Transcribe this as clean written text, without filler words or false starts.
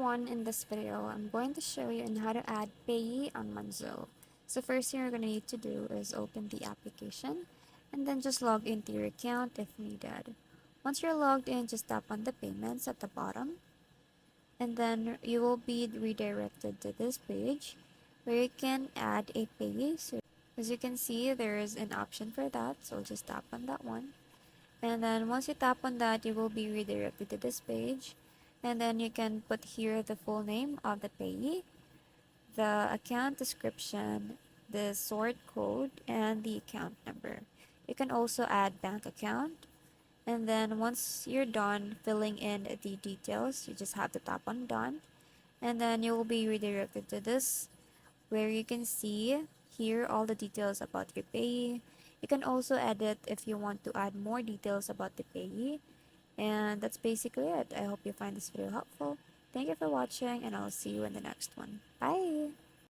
everyone, in this video I'm going to show you on how to add payee on Monzo. So first thing you're going to need to do is open the application and then just log into your account if needed. Once you're logged in, just tap on the payments at the bottom and then you will be redirected to this page where you can add a payee. So as you can see, there is an option for that, so just tap on that one. And then once you tap on that, you will be redirected to this page. And then you can put here the full name of the payee, the account description, the sort code, and the account number. You can also add bank account. And then once you're done filling in the details, you just have to tap on done. And then you will be redirected to this where you can see here all the details about your payee. You can also edit if you want to add more details about the payee. And that's basically it. I hope you find this video helpful. Thank you for watching, and I'll see you in the next one. Bye!